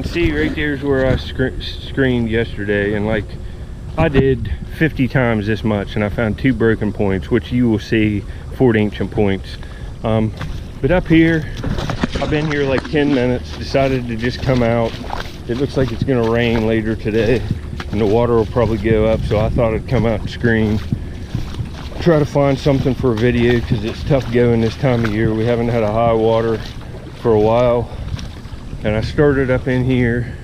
can see right there's where I screened yesterday, and like I did 50 times this much, and I found 2 broken points, which you will see 4-inch points. But up here, I've been here like 10 minutes, decided to just come out. It looks like it's gonna rain later today, and the water will probably go up, so I thought I'd come out and screen. Try to find something for a video, because it's tough going this time of year. We haven't had a high water for a while. And I started up in here.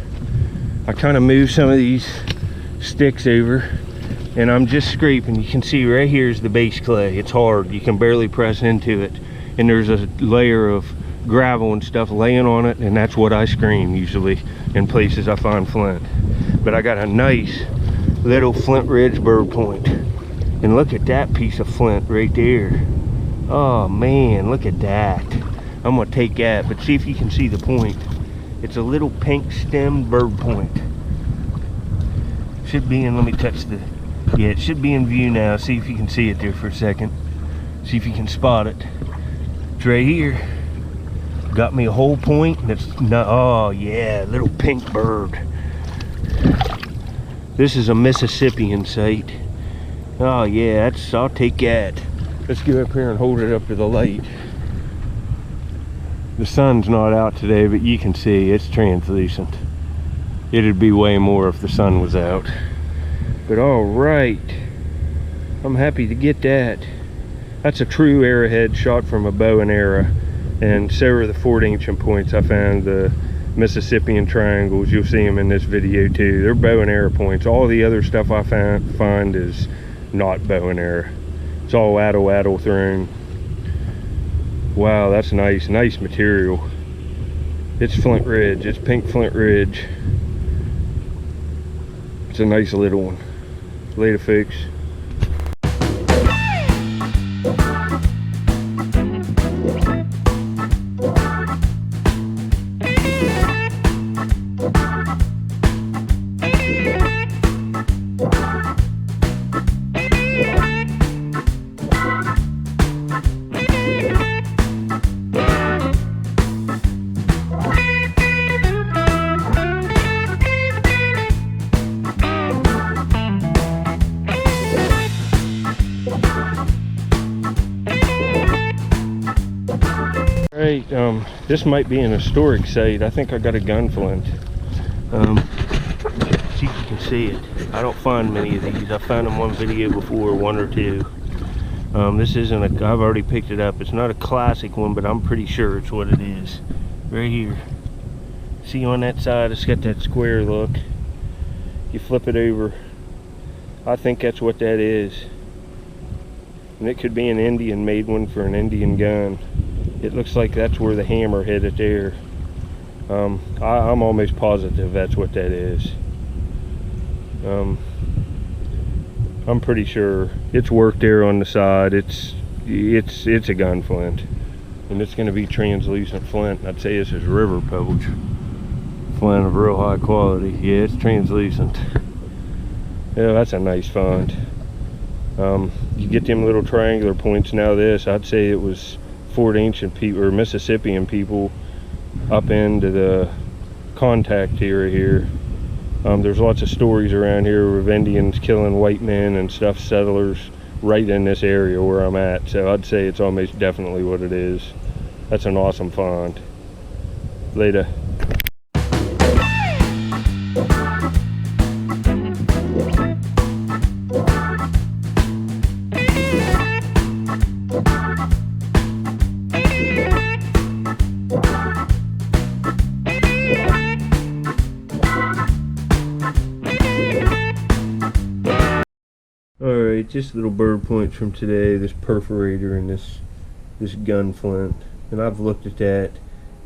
I kind of moved some of these sticks over, and I'm just scraping. You can see right here is the base clay. It's hard, you can barely press into it, and there's a layer of gravel and stuff laying on it, and that's what I screen usually in places I find flint. But I got a nice little Flint Ridge bird point, and look at that piece of flint right there. Oh man, look at that. I'm gonna take that, but see if you can see the point. It's a little pink stemmed bird point. Should be in, let me touch the, yeah, it should be in view now. See if you can see it there for a second. See if you can spot it. It's right here. Got me a whole point, and it's not, oh yeah, little pink bird. This is a Mississippian site. Oh yeah, that's, I'll take that. Let's go up here and hold it up to the light. The sun's not out today, but you can see it's translucent. It'd be way more if the sun was out. But all right, I'm happy to get that. That's a true arrowhead shot from a bow and arrow. And so are the 4-inch points. I found the Mississippian triangles. You'll see them in this video too. They're bow and arrow points. All the other stuff I find is not bow and arrow. It's all wattle thrown. Wow, that's nice material. It's Flint Ridge, it's pink Flint Ridge. It's a nice little one. Later, folks. This might be an historic site. I think I got a gun flint. See if you can see it. I don't find many of these. I found them on video before, 1 or 2. This isn't a, I've already picked it up. It's not a classic one, but I'm pretty sure it's what it is. Right here. See on that side, it's got that square look. You flip it over. I think that's what that is. And it could be an Indian made one for an Indian gun. It looks like that's where the hammer hit it there. I'm almost positive that's what that is. I'm pretty sure it's worked there on the side. It's a gun flint, and it's going to be translucent flint. I'd say this is river poach flint of real high quality. Yeah, it's translucent. Yeah, that's a nice find. You get them little triangular points. Now this, I'd say it was 4-inch people or Mississippian people up into the contact area here. There's lots of stories around here of Indians killing white men and stuff, settlers right in this area where I'm at. So I'd say it's almost definitely what it is. That's an awesome find. Later. Alright, just little bird points from today. This perforator and this gun flint. And I've looked at that.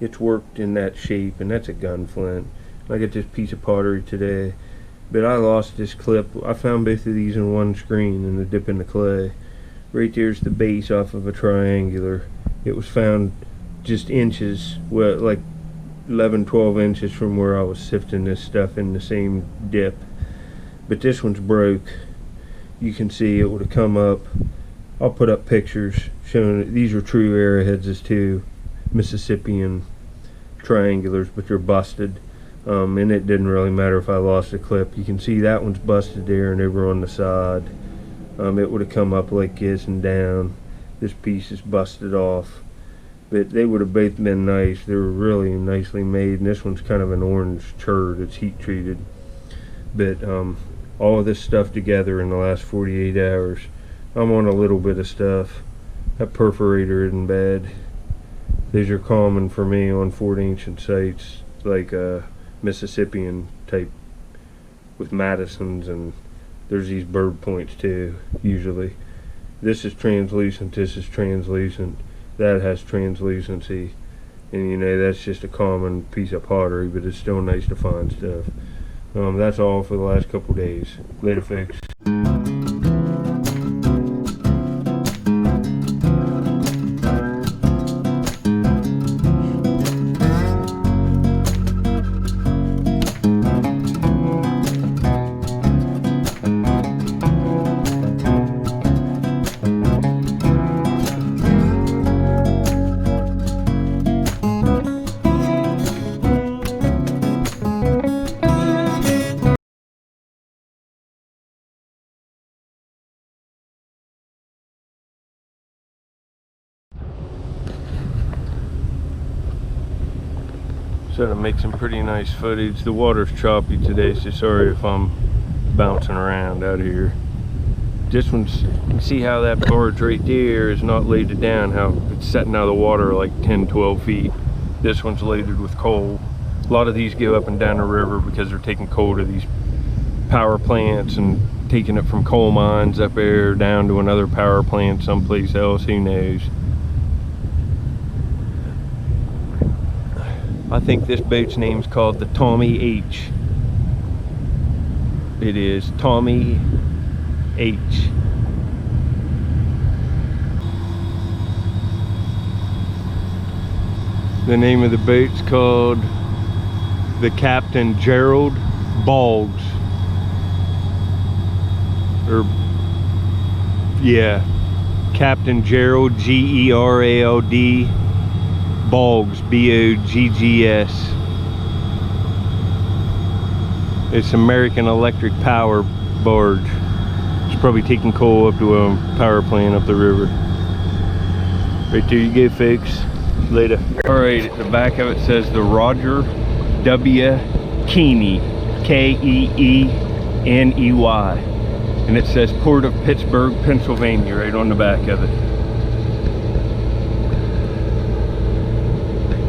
It's worked in that shape, and that's a gun flint. I got this piece of pottery today, but I lost this clip. I found both of these in one screen in the dip in the clay. Right there's the base off of a triangular. It was found just inches, well, like 11-12 inches from where I was sifting this stuff in the same dip. But this one's broke. You can see it would have come up. I'll put up pictures showing that these are true arrowheads, as two Mississippian triangulars, but they're busted. and it didn't really matter if I lost a clip. You can see that one's busted there and over on the side. It would have come up like this and down. This piece is busted off, but they would have both been nice. They were really nicely made, and this one's kind of an orange turd. It's heat treated. But all of this stuff together in the last 48 hours, I'm on a little bit of stuff. That perforator isn't bad. These are common for me on Fort Ancient sites, like Mississippian type with Madisons, and there's these bird points too, usually. This is translucent, this is translucent, that has translucency, and you know, that's just a common piece of pottery, but it's still nice to find stuff. That's all for the last couple days. Later, folks. Trying to make some pretty nice footage. The water's choppy today, so sorry if I'm bouncing around out here. This one's, you can see how that barge right there is not laid down, how it's setting out of the water like 10-12 feet. This one's loaded with coal. A lot of these go up and down the river because they're taking coal to these power plants and taking it from coal mines up there down to another power plant someplace else, who knows. I think this boat's name's called the Tommy H. It is Tommy H. The name of the boat's called the Captain Gerald Boggs. Or, yeah, Captain Gerald, G-E-R-A-L-D, Boggs, B-O-G-G-S. It's American Electric Power barge. It's probably taking coal up to a power plant up the river. Right there you go, folks. Later. Alright, at the back of it says the Roger W. Keeney, K-E-E-N-E-Y. And it says Port of Pittsburgh, Pennsylvania, right on the back of it.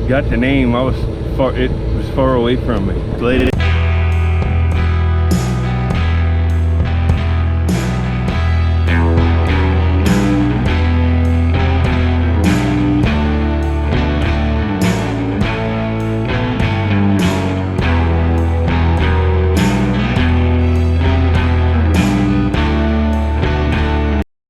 Got the name, it was far away from me. Later.